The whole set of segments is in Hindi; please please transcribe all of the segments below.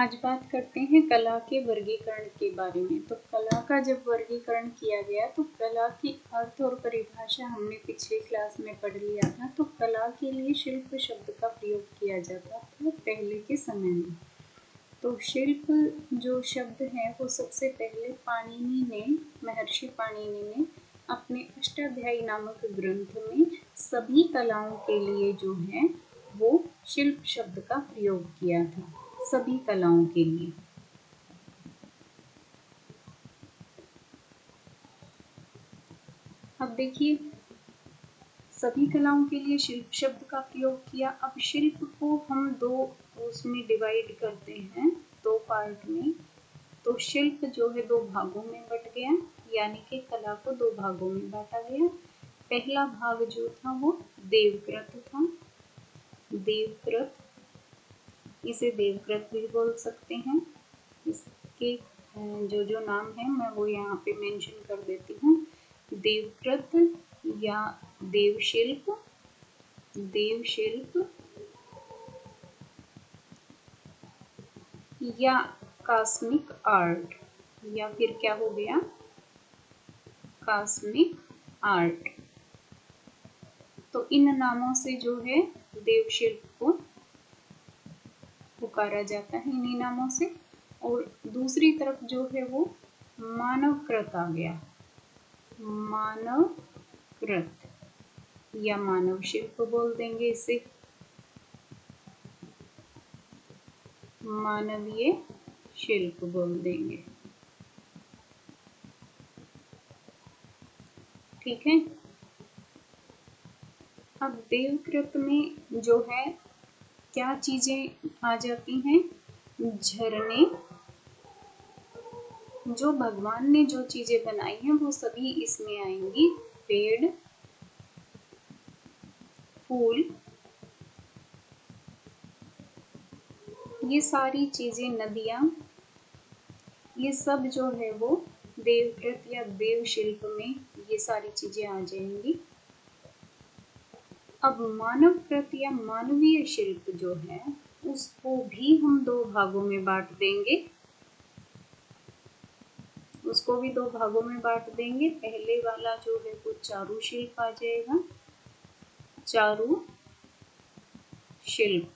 आज बात करते हैं कला के वर्गीकरण के बारे में। तो कला का जब वर्गीकरण किया गया तो कला की अर्थ और परिभाषा हमने पिछली क्लास में पढ़ लिया था। तो कला के लिए शिल्प शब्द का प्रयोग किया जाता था पहले के समय में। तो शिल्प जो शब्द है वो सबसे पहले महर्षि पाणिनि ने अपने अष्टाध्यायी नामक ग्रंथ में सभी कलाओं के लिए जो है वो शिल्प शब्द का प्रयोग किया था, सभी कलाओं के लिए। अब देखिए, सभी कलाओं के लिए शिल्प शब्द का प्रयोग किया। अब शिल्प को हम उसमें डिवाइड करते हैं, दो पार्ट में। तो शिल्प जो है दो भागों में बट गया, यानी कि कला को दो भागों में बांटा गया। पहला भाग जो था वो देवकृत था। देवकृत, इसे देवकृत भी बोल सकते हैं। इसके जो नाम है मैं वो यहाँ पे मेंशन कर देती हूँ। देवकृत या देवशिल्प, या कॉस्मिक आर्ट, या फिर क्या हो गया, कॉस्मिक आर्ट। तो इन नामों से जो है देवशिल्प को पुकारा जाता है, इन्हीं नामों से। और दूसरी तरफ जो है वो मानवकृत आ गया, मानवकृत या मानव शिल्प बोल देंगे इसे, मानवीय शिल्प बोल देंगे। ठीक है। अब देवकृत में जो है क्या चीजें आ जाती हैं, झरने, जो भगवान ने जो चीजें बनाई हैं वो सभी इसमें आएंगी। पेड़, फूल, ये सारी चीजें, नदियां, ये सब जो है वो देवकृत या देव शिल्प में ये सारी चीजें आ जाएंगी। अब मानवकृत या मानवीय शिल्प जो है उसको भी हम दो भागों में बांट देंगे, उसको भी दो भागों में बांट देंगे। पहले वाला जो है वो चारु शिल्प आ जाएगा, चारु शिल्प।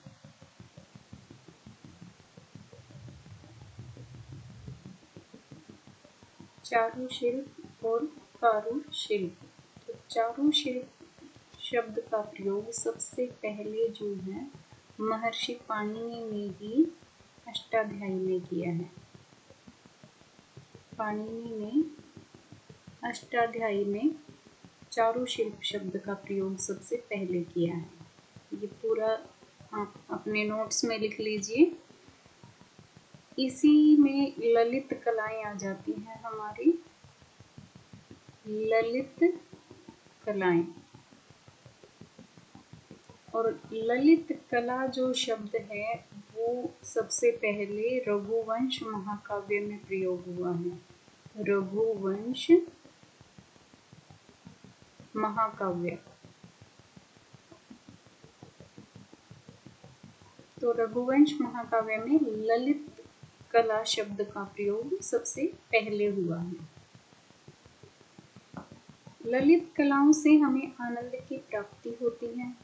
चारु शिल्प और करु शिल्प। तो चारु शिल्प शब्द का प्रयोग सबसे पहले जो है महर्षि पाणिनि ने ही अष्टाध्यायी में किया है। पाणिनि ने अष्टाध्यायी में चारु शिल्प शब्द का प्रयोग सबसे पहले किया है। ये पूरा आप अपने नोट्स में लिख लीजिए। इसी में ललित कलाएं आ जाती हैं हमारी, ललित कलाएं। और ललित कला जो शब्द है वो सबसे पहले रघुवंश महाकाव्य में प्रयोग हुआ है। रघुवंश महाकाव्य। तो रघुवंश महाकाव्य में ललित कला शब्द का प्रयोग सबसे पहले हुआ है। ललित कलाओं से हमें आनंद की प्राप्ति होती है।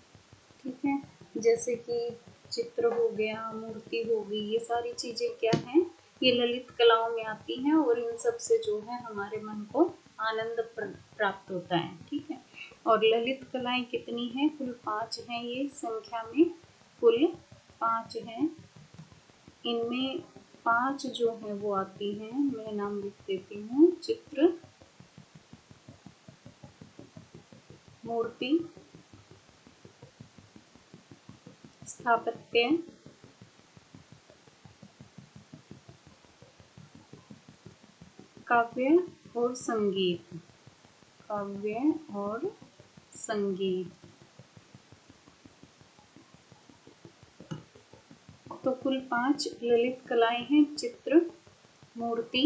ठीक है, जैसे कि चित्र हो गया, मूर्ति हो गई, ये सारी चीजें क्या हैं, ये ललित कलाओं में आती हैं और इन सब से जो है हमारे मन को आनंद प्राप्त होता है। ठीक है। और ललित कलाएं कितनी हैं, कुल 5 हैं, ये संख्या में कुल 5 हैं। इनमें 5 जो है वो आती हैं, मैं नाम लिख देती हूँ। चित्र, मूर्ति, स्थापत्य, काव्य और संगीत, काव्य और संगीत। तो कुल 5 ललित कलाएं हैं, चित्र, मूर्ति,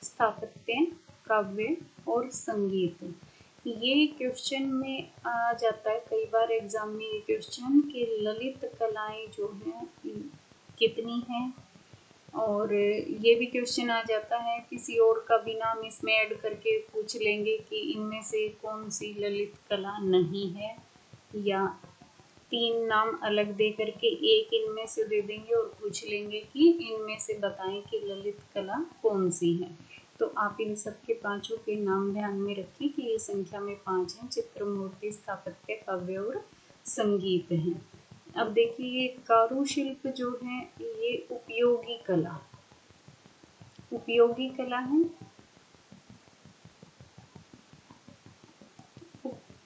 स्थापत्य, काव्य और संगीत। ये क्वेश्चन में आ जाता है कई बार एग्जाम में ये क्वेश्चन कि ललित कलाएं जो हैं कितनी हैं, और ये भी क्वेश्चन आ जाता है किसी और का भी नाम इसमें ऐड करके पूछ लेंगे कि इनमें से कौन सी ललित कला नहीं है, या 3 नाम अलग दे करके एक इनमें से दे देंगे और पूछ लेंगे कि इनमें से बताएं कि ललित कला कौन सी है। तो आप इन सब के पांचों के नाम ध्यान में रखिए कि ये संख्या में 5 हैं, चित्र, मूर्ति, स्थापत्य, काव्य और संगीत हैं। अब देखिए ये कारुशिल्प जो है ये उपयोगी कला है।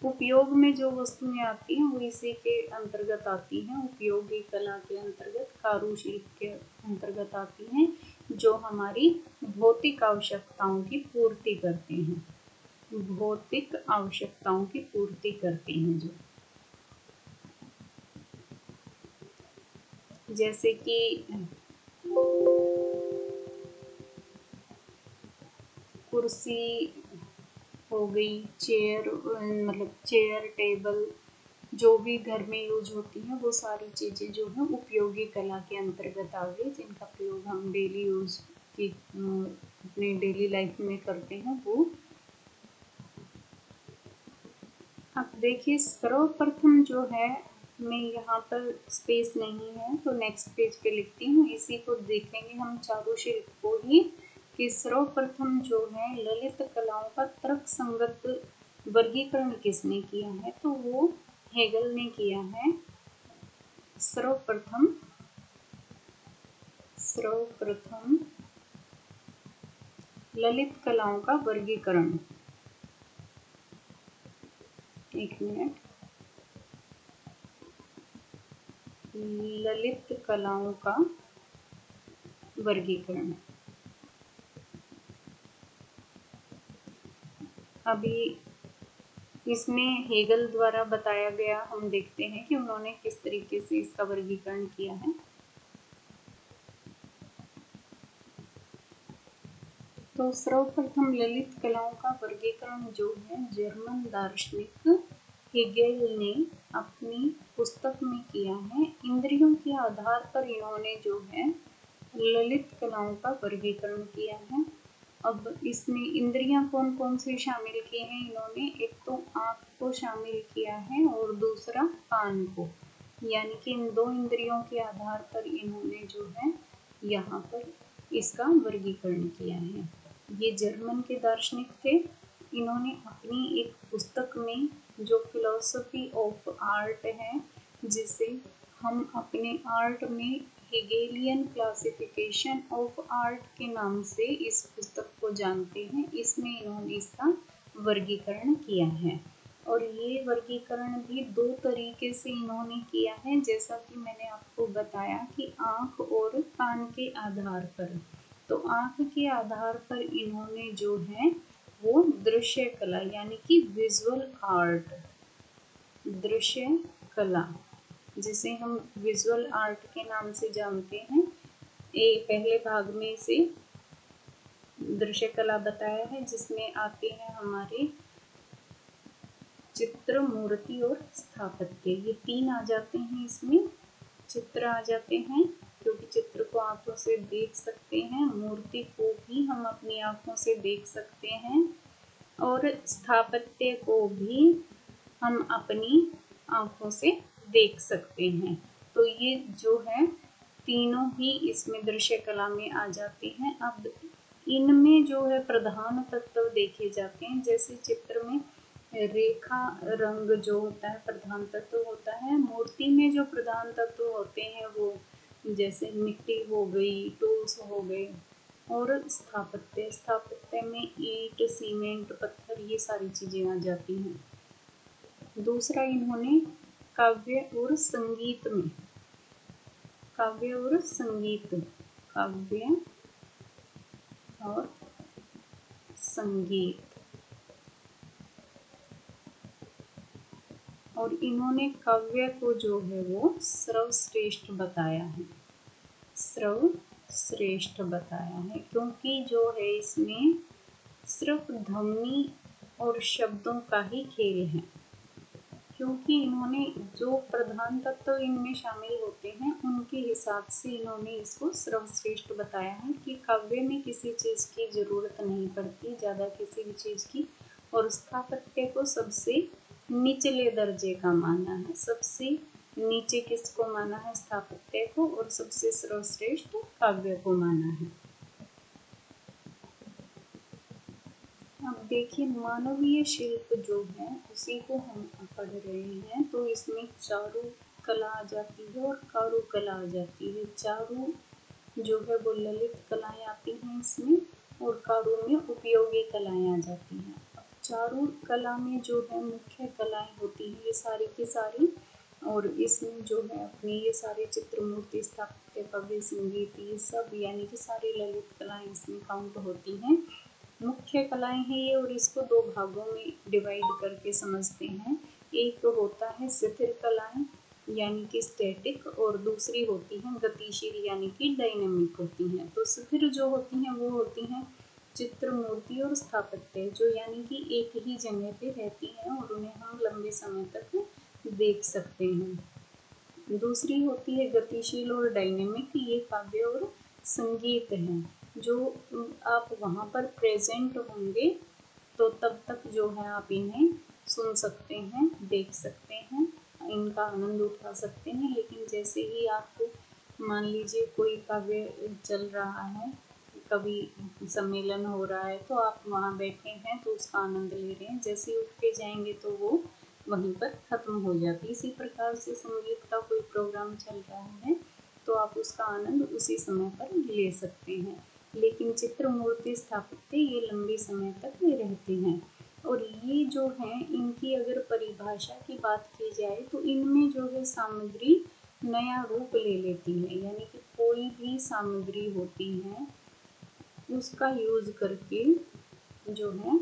उपयोग में जो वस्तुएं आती हैं वो इसी के अंतर्गत आती हैं। उपयोगी कला के अंतर्गत कारुशिल्प के अंतर्गत आती हैं, जो हमारी भौतिक आवश्यकताओं की पूर्ति करते हैं। भौतिक आवश्यकताओं की पूर्ति करते हैं जो, जैसे कि कुर्सी हो गई, चेयर, मतलब चेयर, टेबल, जो भी घर में यूज होती हैं वो सारी चीज़ें जो है उपयोगी कला के अंतर्गत आ गई, जिनका प्रयोग हम डेली यूज की अपने डेली लाइफ में करते हैं वो। अब देखिए सर्वप्रथम जो है, मैं यहाँ पर स्पेस नहीं है तो नेक्स्ट पेज पे लिखती हूँ, इसी को देखेंगे हम चारुशिल्प को ही, कि सर्वप्रथम जो है ललित कलाओं का तर्क संगत वर्गीकरण किसने किया है, तो वो हेगल ने किया है। सर्वप्रथम ललित कलाओं का वर्गीकरण, एक मिनट, ललित कलाओं का वर्गीकरण। अभी इसमें हेगल द्वारा बताया गया, हम देखते हैं कि उन्होंने किस तरीके से इसका वर्गीकरण किया है। तो सर्वप्रथम ललित कलाओं का वर्गीकरण जो है जर्मन दार्शनिक हेगेल ने अपनी पुस्तक में किया है। इंद्रियों के आधार पर इन्होंने जो है ललित कलाओं का वर्गीकरण किया है। अब इसमें इंद्रियां कौन कौन सी शामिल की हैं इन्होंने, एक तो आँख को शामिल किया है और दूसरा कान को, यानी कि इन 2 इंद्रियों के आधार पर इन्होंने जो है यहाँ पर इसका वर्गीकरण किया है। ये जर्मन के दार्शनिक थे। इन्होंने अपनी एक पुस्तक में, जो फिलोसफी ऑफ आर्ट है, जिसे हम अपने आर्ट में हेगेलियन क्लासिफिकेशन ऑफ आर्ट के नाम से इस पुस्तक को जानते हैं, इसमें इन्होंने इसका वर्गीकरण किया है। और ये वर्गीकरण भी 2 तरीके से इन्होंने किया है, जैसा कि मैंने आपको बताया कि आँख और कान के आधार पर। तो आँख के आधार पर इन्होंने जो है वो दृश्य कला यानी कि विजुअल आर्ट, दृश्य कला जिसे हम विजुअल आर्ट के नाम से जानते हैं, पहले भाग में से दृश्य कला बताया है, जिसमें आते हैं हमारे चित्र, मूर्ति और स्थापत्य। ये 3 आ जाते हैं, इसमें चित्र आ जाते हैं क्योंकि चित्र को आंखों से देख सकते हैं, मूर्ति को भी हम अपनी आंखों से देख सकते हैं और स्थापत्य को भी हम अपनी आंखों से देख सकते हैं। तो ये जो है तीनों ही इसमें दृश्य कला में आ जाते हैं। अब इनमें जो है प्रधान तत्व देखे जाते हैं, जैसे चित्र में रेखा, रंग जो होता है प्रधान तत्व होता है। मूर्ति में जो प्रधान तत्व होते हैं वो जैसे मिट्टी हो गई, टूल्स हो गए, और स्थापत्य में ईंट, सीमेंट, पत्थर, ये सारी चीजें आ जाती हैं। दूसरा इन्होंने काव्य और संगीत में, काव्य और संगीत और इन्होंने काव्य को जो है वो सर्वश्रेष्ठ बताया है, सर्वश्रेष्ठ बताया है, क्योंकि जो है इसमें सिर्फ ध्वनि और शब्दों का ही खेल है। क्योंकि इन्होंने जो प्रधान तत्व इनमें शामिल होते हैं उनके हिसाब से इन्होंने इसको सर्वश्रेष्ठ बताया है कि काव्य में किसी चीज़ की ज़रूरत नहीं पड़ती ज़्यादा किसी भी चीज़ की, और स्थापत्य को सबसे निचले दर्जे का माना है। सबसे नीचे किसको माना है? स्थापत्य को, और सबसे सर्वश्रेष्ठ काव्य को माना है। अब देखिए मानवीय शिल्प जो है उसी को हम पढ़ रहे हैं, तो इसमें चारु कला आ जाती है और कारु कला आ जाती है। चारु जो है वो ललित कलाएं आती हैं इसमें, और कारु में उपयोगी कलाएं आ जाती हैं। अब चारु कला में जो है मुख्य कलाएं होती हैं ये सारी की सारी, और इसमें जो है अपनी ये सारे चित्र, मूर्ति, स्थापत्य, काव्य, संगीत, ये सब यानी कि सारी ललित कलाएं इसमें काउंट होती हैं। मुख्य कलाएं हैं ये, और इसको दो भागों में डिवाइड करके समझते हैं। एक होता है स्थिर कलाएं यानी कि स्टैटिक, और दूसरी होती हैं गतिशील यानी कि डायनामिक होती हैं। तो स्थिर जो होती हैं वो होती हैं चित्र, मूर्ति और स्थापत्य, जो यानी कि एक ही जगह पे रहती हैं और उन्हें हम लंबे समय तक देख सकते हैं। दूसरी होती है गतिशील और डायनेमिक, ये काव्य और संगीत हैं, जो आप वहाँ पर प्रेजेंट होंगे तो तब तक जो है आप इन्हें सुन सकते हैं, देख सकते हैं, इनका आनंद उठा सकते हैं। लेकिन जैसे ही आप मान लीजिए कोई काव्य चल रहा है, कभी सम्मेलन हो रहा है, तो आप वहाँ बैठे हैं तो उसका आनंद ले रहे हैं, जैसे ही उठ के जाएंगे तो वो वहीं पर ख़त्म हो जाती है। इसी प्रकार से संगीत का कोई प्रोग्राम चल रहा है तो आप उसका आनंद उसी समय पर ले सकते हैं। लेकिन चित्र, मूर्ति, स्थापत्य ये लंबे समय तक रहते हैं। और ये जो हैं इनकी अगर परिभाषा की बात की जाए तो इनमें जो है सामग्री नया रूप ले लेती है, यानी कि कोई भी सामग्री होती है उसका यूज करके जो है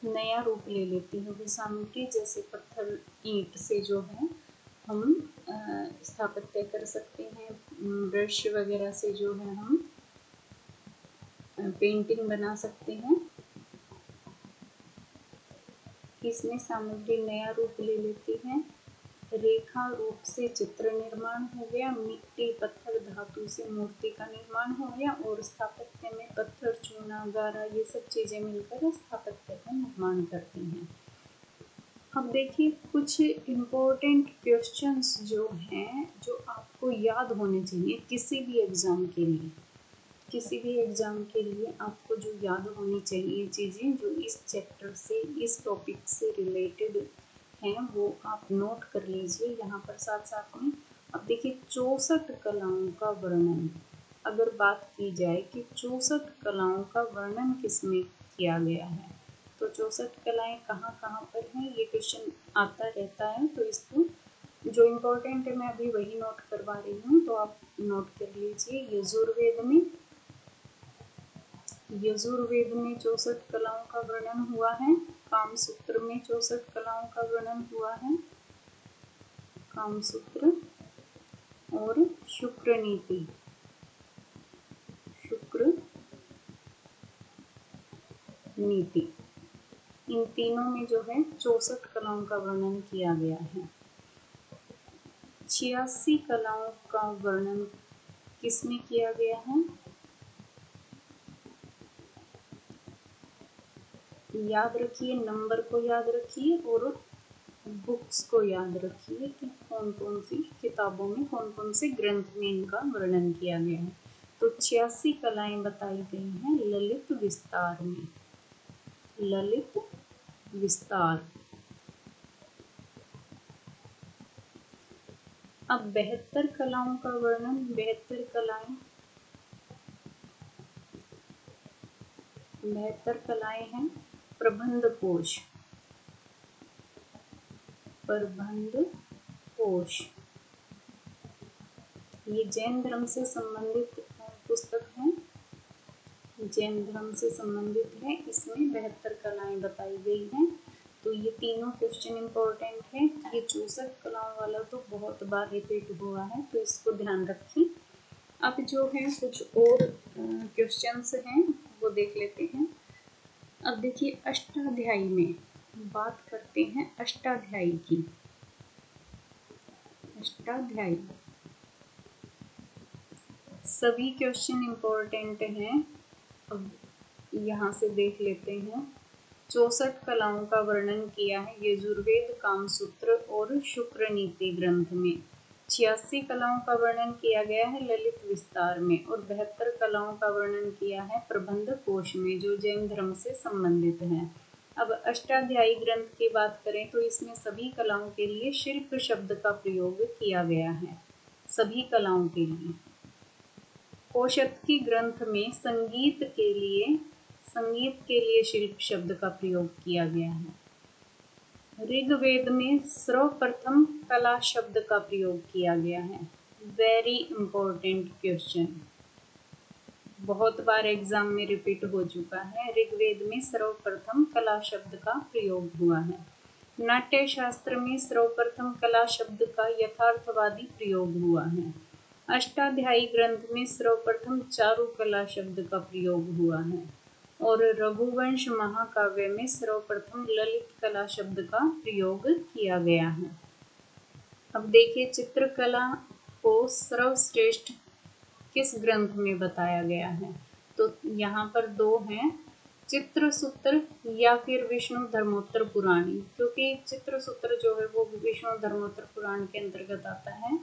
नया रूप ले लेती है वो सामग्री। जैसे पत्थर, ईंट से जो है हम स्थापत्य कर सकते हैं, ब्रश वगैरह से जो है हम पेंटिंग बना सकते हैं। इसमें सामग्री नया रूप ले लेती है। रेखा रूप से चित्र निर्माण हो गया, मिट्टी, पत्थर, धातु से मूर्ति का निर्माण हो गया, और स्थापत्य में पत्थर, चूना, गारा ये सब चीजें मिलकर स्थापत्य का निर्माण करती हैं। अब देखिए कुछ इम्पोर्टेंट क्वेश्चंस जो हैं जो आपको याद होने चाहिए किसी भी एग्जाम के लिए। किसी भी एग्जाम के लिए आपको जो याद होनी चाहिए चीज़ें जो इस चैप्टर से, इस टॉपिक से रिलेटेड हैं, वो आप नोट कर लीजिए यहाँ पर साथ साथ में। अब देखिए 64 कलाओं का वर्णन, अगर बात की जाए कि 64 कलाओं का वर्णन किसमें किया गया है, तो 64 कलाएं कहाँ कहाँ पर हैं ये क्वेश्चन आता रहता है। तो इसको जो इम्पोर्टेंट है मैं अभी वही नोट करवा रही हूँ, तो आप नोट कर लीजिए। यजुर्वेद में 64 कलाओं का वर्णन हुआ है। कामसूत्र में 64 कलाओं का वर्णन हुआ है, कामसूत्र और शुक्र नीति, शुक्र नीति, इन तीनों में जो है 64 कलाओं का वर्णन किया गया है। 86 कलाओं का वर्णन किसमें किया गया है? याद रखिए, नंबर को याद रखिए और बुक्स को याद रखिए कि कौन कौन सी किताबों में, कौन कौन से ग्रंथ में इनका वर्णन किया गया है। तो 86 कलाएं बताई गई हैं ललित विस्तार में, ललित विस्तार। अब 72 कलाओं का वर्णन, 72 कलाएं, 72 कलाएं हैं प्रबंध कोश, प्रबंध कोश, ये जैन धर्म से संबंधित पुस्तक है, जैन धर्म से संबंधित है। इसमें 72 कलाएं बताई गई हैं। तो ये तीनों क्वेश्चन इम्पोर्टेंट है। ये 64 कलाओं वाला तो बहुत बार रिपीट हुआ है, तो इसको ध्यान रखें। अब जो है कुछ और क्वेश्चंस हैं वो देख लेते हैं। अब देखिए अष्टाध्यायी में बात करते हैं अष्टाध्यायी की। अष्टाध्यायी। सभी क्वेश्चन इम्पोर्टेंट हैं, अब यहाँ से देख लेते हैं। 64 कलाओं का वर्णन किया है यजुर्वेद कामसूत्र और शुक्र नीति ग्रंथ में। 86 कलाओं का वर्णन किया गया है ललित विस्तार में और 72 कलाओं का वर्णन किया है प्रबंध कोश में, जो जैन धर्म से संबंधित है। अब अष्टाध्यायी ग्रंथ की बात करें तो इसमें सभी कलाओं के लिए शिल्प शब्द का प्रयोग किया गया है, सभी कलाओं के लिए। कौशतकी ग्रंथ में संगीत के लिए शिल्प शब्द का प्रयोग किया गया है। ऋग्वेद में सर्वप्रथम कला शब्द का प्रयोग किया गया है। वेरी इंपॉर्टेंट क्वेश्चन, बहुत बार एग्जाम में रिपीट हो चुका है। ऋग्वेद में सर्वप्रथम कला शब्द का प्रयोग हुआ है। नाट्य शास्त्र में सर्वप्रथम कला शब्द का यथार्थवादी प्रयोग हुआ है। अष्टाध्यायी ग्रंथ में सर्वप्रथम चारुकला शब्द का प्रयोग हुआ है और रघुवंश महाकाव्य में सर्वप्रथम ललित कला शब्द का प्रयोग किया गया है। अब देखिए चित्रकला को सर्वश्रेष्ठ किस ग्रंथ में बताया गया है, तो यहाँ पर दो हैं, चित्रसूत्र या फिर विष्णु धर्मोत्तर पुराणी, क्योंकि चित्रसूत्र जो है वो विष्णु धर्मोत्तर पुराण के अंतर्गत आता है।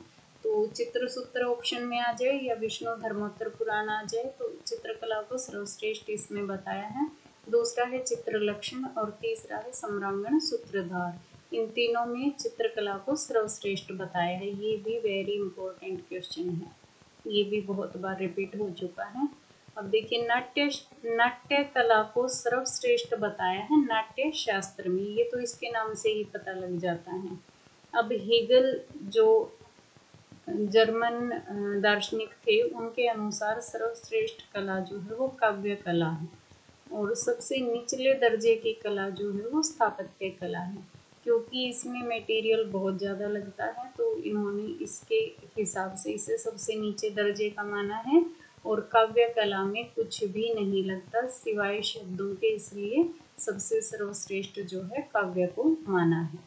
तो चित्रसूत्र ऑप्शन में आ जाए या विष्णु धर्मोत्तर पुराण आ जाए तो चित्रकला को सर्वश्रेष्ठ इसमें बताया है। दूसरा है चित्रलक्षण और तीसरा है सम्रांगण सूत्रधार। इन तीनों में चित्रकला को सर्वश्रेष्ठ बताया है। ये भी वेरी इंपॉर्टेंट क्वेश्चन है, ये भी बहुत बार रिपीट हो चुका है। अब देखिए नाट्य कला को सर्वश्रेष्ठ बताया है नाट्य शास्त्र में, ये तो इसके नाम से ही पता लग जाता है। अब हेगल जो जर्मन दार्शनिक थे, उनके अनुसार सर्वश्रेष्ठ कला जो है वो काव्य कला है और सबसे निचले दर्जे की कला जो है वो स्थापत्य कला है, क्योंकि इसमें मटेरियल बहुत ज़्यादा लगता है, तो इन्होंने इसके हिसाब से इसे सबसे नीचे दर्जे का माना है। और काव्य कला में कुछ भी नहीं लगता सिवाय शब्दों के, इसलिए सबसे सर्वश्रेष्ठ जो है काव्य को माना है।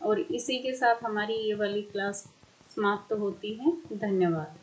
और इसी के साथ हमारी ये वाली क्लास समाप्त होती है। धन्यवाद।